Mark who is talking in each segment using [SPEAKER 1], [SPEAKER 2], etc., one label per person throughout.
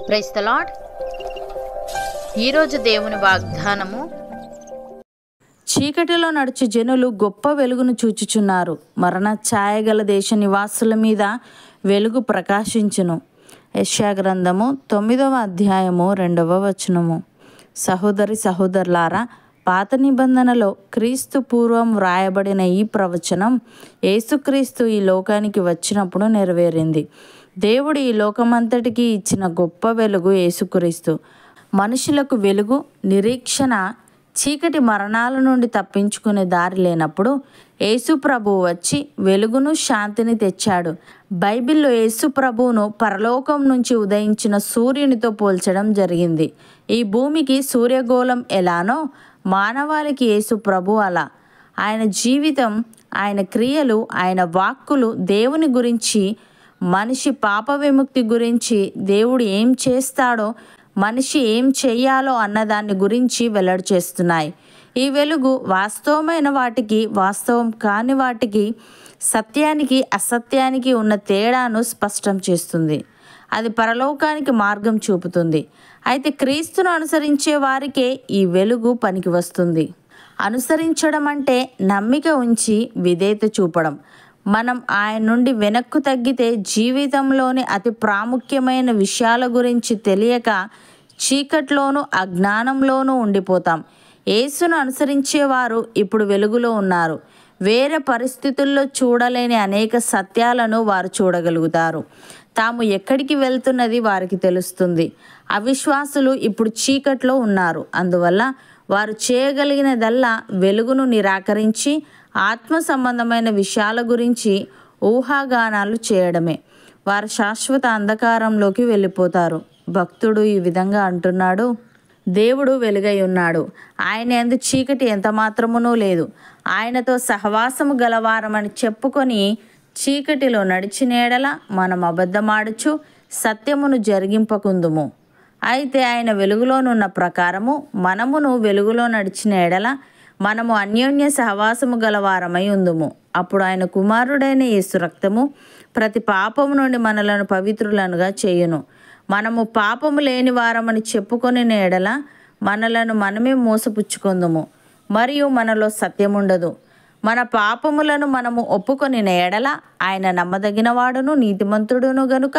[SPEAKER 1] Praise the lord. ఈరోజు దేవుని వాగ్దానము,
[SPEAKER 2] చీకటిలో నడుచు జనులు గొప్ప వెలుగును చూచుచున్నారు. మరణ ఛాయగల దేశ నివాసుల మీద వెలుగు ప్రకాశించును. యెషయా గ్రంథము 9వ అధ్యాయము 2వ వచనము. సహోదరి సహోదరులారా, పాత నిబంధనలో క్రీస్తు పూర్వం వ్రాయబడిన ఈ ప్రవచనం యేసుక్రీస్తు ఈ లోకానికి వచ్చినప్పుడు నెరవేరింది. దేవుడు ఈ లోకమంతటికి ఇచ్చిన గొప్ప వెలుగు యేసుక్రీస్తు. మనుషులకు వెలుగు, నిరీక్షణ, చీకటి మరణాల నుండి తప్పించుకునే దారి లేనప్పుడు యేసు ప్రభువు వచ్చి వెలుగును, శాంతిని తెచ్చాడు. బైబిల్లో యేసు ప్రభువును పరలోకం నుంచి ఉదయించిన సూర్యునితో పోల్చడం జరిగింది. ఈ భూమికి సూర్యగోళం ఎలానో మానవాళికి యేసు ప్రభు అలా. ఆయన జీవితం, ఆయన క్రియలు, ఆయన వాక్కులు దేవుని గురించి, మనిషి పాప విముక్తి గురించి, దేవుడు ఏం చేస్తాడో, మనిషి ఏం చెయ్యాలో అన్నదాన్ని గురించి వెల్లడి చేస్తున్నాయి. ఈ వెలుగు వాస్తవమైన వాటికి, వాస్తవం కాని వాటికి, సత్యానికి అసత్యానికి ఉన్న తేడాను స్పష్టం చేస్తుంది. అది పరలోకానికి మార్గం చూపుతుంది. అయితే క్రీస్తును అనుసరించే వారికే ఈ వెలుగు పనికి వస్తుంది. అనుసరించడం అంటే నమ్మిక ఉంచి విధేయత చూపడం. మనం ఆయన నుండి వెనక్కు తగ్గితే జీవితంలోని అతి ప్రాముఖ్యమైన విషయాల గురించి తెలియక చీకట్లోనూ అజ్ఞానంలోనూ ఉండిపోతాం. యేసును అనుసరించేవారు ఇప్పుడు వెలుగులో ఉన్నారు. వేరే పరిస్థితుల్లో చూడలేని అనేక సత్యాలను వారు చూడగలుగుతారు. తాము ఎక్కడికి వెళ్తున్నది వారికి తెలుస్తుంది. అవిశ్వాసులు ఇప్పుడు చీకట్లో ఉన్నారు. అందువల్ల వారు చేయగలిగినదల్లా వెలుగును నిరాకరించి ఆత్మ సంబంధమైన విషయాల గురించి ఊహాగానాలు చేయడమే. వారు శాశ్వత అంధకారంలోకి వెళ్ళిపోతారు. భక్తుడు ఈ విధంగా అంటున్నాడు: దేవుడు వెలుగై ఉన్నాడు, ఆయన యందు చీకటి ఎంత మాత్రమునూ లేదు. ఆయనతో సహవాసము గలవారమని చెప్పుకొని చీకటిలో నడిచిన ఎడల మనం అబద్ధమాడుచు సత్యమును జరిగింపకుందుము. అయితే ఆయన వెలుగులోనున్న ప్రకారము మనమును వెలుగులో నడిచిన ఎడల మనము అన్యోన్య సహవాసము గలవారమై ఉందుము. అప్పుడు ఆయన కుమారుడైన యేసు రక్తము ప్రతి పాపము నుండి మనలను పవిత్రులనుగా చేయును. మనము పాపము లేని వారమని చెప్పుకొని ఎడల మనలను మనమే మోసపుచ్చుకొందుము, మరియు మనలో సత్యముండదు. మన పాపములను మనము ఒప్పుకొని ఎడల ఆయన నమ్మదగినవాడును నీతిమంతుడును గనుక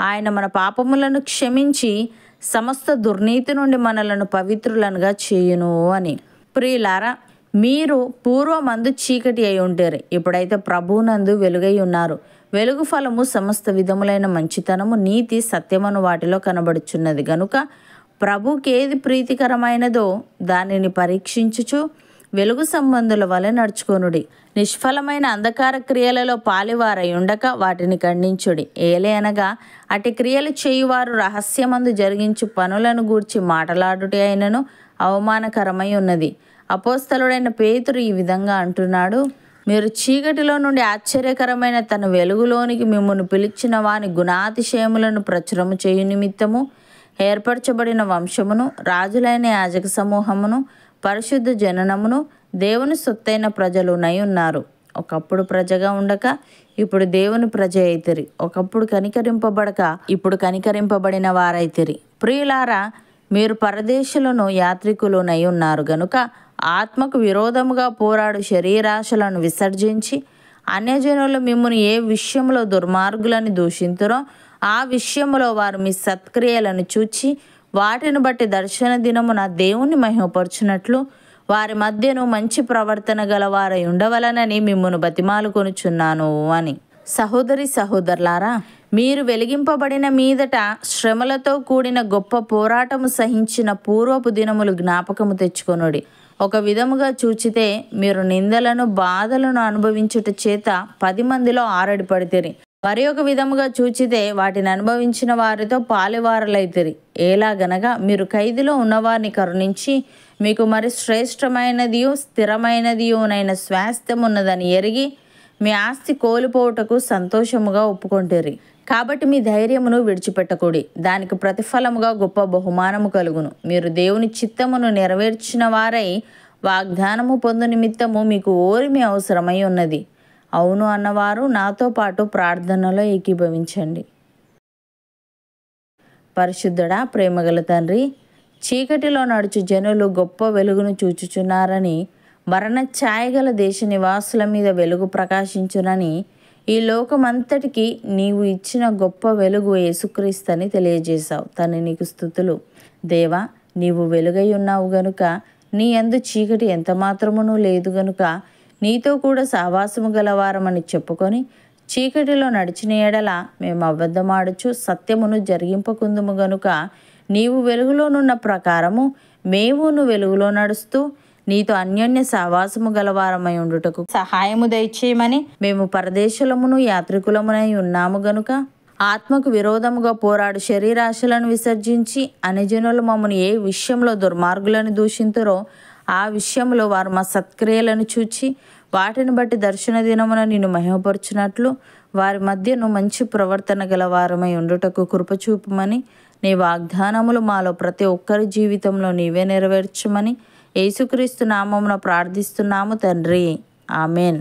[SPEAKER 2] ఆయన మన పాపములను క్షమించి సమస్త దుర్నీతి నుండి మనలను పవిత్రులనుగా చేయును అని. ప్రియులారా, మీరు పూర్వమందు చీకటి అయి ఉంటారు, ఇప్పుడైతే ప్రభువునందు వెలుగై ఉన్నారు. వెలుగు ఫలము సమస్త విధములైన మంచితనము, నీతి, సత్యమను వాటిలో కనబడుచున్నది గనుక ప్రభువుకి ఏది ప్రీతికరమైనదో దానిని పరీక్షించుచు వెలుగు సంబంధుల వలె నడుచుకొనుడి. నిష్ఫలమైన అంధకార క్రియలలో పాలివారై ఉండక వాటిని ఖండించుడి. ఏలే అనగా అటు క్రియలు చేయువారు రహస్యమందు జరిగించు పనులను గూర్చి మాటలాడుటే అయినను అవమానకరమై ఉన్నది. అపోస్తలుడైన పేతురు ఈ విధంగా అంటున్నాడు: మీరు చీకటిలో నుండి ఆశ్చర్యకరమైన తన వెలుగులోనికి మిమ్మును పిలిచిన వాని గుణాతిశయములను ప్రచురము చేయు నిమిత్తము ఏర్పరచబడిన వంశమును, రాజులైన యాజక సమూహమును, పరిశుద్ధ జననమును, దేవుని సొత్తైన ప్రజలునై ఉన్నారు. ఒకప్పుడు ప్రజగా ఉండక ఇప్పుడు దేవుని ప్రజ అయితిరి. ఒకప్పుడు కనికరింపబడక ఇప్పుడు కనికరింపబడిన వారైతిరి. ప్రియులారా, మీరు పరదేశులను, యాత్రికులునై ఉన్నారు గనుక ఆత్మకు విరోధముగా పోరాడు శరీరాశలను విసర్జించి అన్యజనులు మిమ్మును ఏ విషయంలో దుర్మార్గులని దూషింతురో ఆ విషయంలో వారు మీ సత్క్రియలను చూచి వాటిని బట్టి దర్శన దినమున దేవుని మహిమపరచునట్లు వారి మధ్యను మంచి ప్రవర్తన గలవారై ఉండవలనని మిమ్మును బతిమాలు కొనుచున్నాను అని. సహోదరి సహోదరులారా, మీరు వెలిగింపబడిన మీదట శ్రమలతో కూడిన గొప్ప పోరాటము సహించిన పూర్వపు దినములు జ్ఞాపకము తెచ్చుకొనుడి. ఒక విధముగా చూచితే మీరు నిందలను, బాధలను అనుభవించుట చేత 10 మందిలో ఆరడిపడితిరి. మరి ఒక విధముగా చూచితే వాటిని అనుభవించిన వారితో పాలివారలైతిరి. ఎలాగనగా మీరు ఖైదులో ఉన్నవారిని కరుణించి మీకు మరి శ్రేష్టమైనదియు స్థిరమైనదియునైన స్వాస్థ్యం ఉన్నదని ఎరిగి మీ ఆస్తి కోల్పోవుటకు సంతోషముగా ఒప్పుకొంటిరి. కాబట్టి మీ ధైర్యమును విడిచిపెట్టకుడి, దానికి ప్రతిఫలముగా గొప్ప బహుమానము కలుగును. మీరు దేవుని చిత్తమును నెరవేర్చిన వారై వాగ్దానము పొందు నిమిత్తము మీకు ఓరిమి అవసరమై ఉన్నది. అవును అన్నవారు నాతో పాటు ప్రార్థనలో ఏకీభవించండి. పరిశుద్ధుడా, ప్రేమగల తండ్రి, చీకటిలో నడుచు జనులు గొప్ప వెలుగును చూచుచున్నారని, మరణ ఛాయగల దేశ నివాసుల మీద వెలుగు ప్రకాశించునని, ఈ లోకమంతటికి నీవు ఇచ్చిన గొప్ప వెలుగు యేసుక్రీస్తని తెలియజేశావు. తండ్రి, నీకు స్తుతులు. దేవా, నీవు వెలుగై ఉన్నావు గనుక, నీ యందు చీకటి ఎంత మాత్రమునూ లేదు గనుక, నీతో కూడా సావాసము గలవారమని చెప్పుకొని చీకటిలో నడిచిన ఎడల మేము అబద్ధమాడుచు సత్యమును జరిగింపకుందుము గనుక, నీవు వెలుగులోనున్న ప్రకారము మేమును వెలుగులో నడుస్తూ నీతో అన్యోన్య సావాసము గలవారమై ఉండుటకు సహాయము దయచేయమని మేము పరదేశులమును యాత్రికులమునై ఉన్నాము గనుక, ఆత్మకు విరోధముగా పోరాడు శరీరాశలను విసర్జించి అన్యజనులు మమ్మను ఏ విషయంలో దుర్మార్గులను దూషింతురో ఆ విషయంలో వారు మా సత్క్రియలను చూచి వాటిని బట్టి దర్శన దినమున నిన్ను మహిమపరచునట్లు వారి మధ్యను మంచి ప్రవర్తన గల వారమై ఉండుటకు కృపచూపమని, నీ వాగ్దానములు మాలో ప్రతి ఒక్కరి జీవితంలో నీవే నెరవేర్చమని యేసుక్రీస్తు నామమున ప్రార్థిస్తున్నాము తండ్రి. ఆమెన్.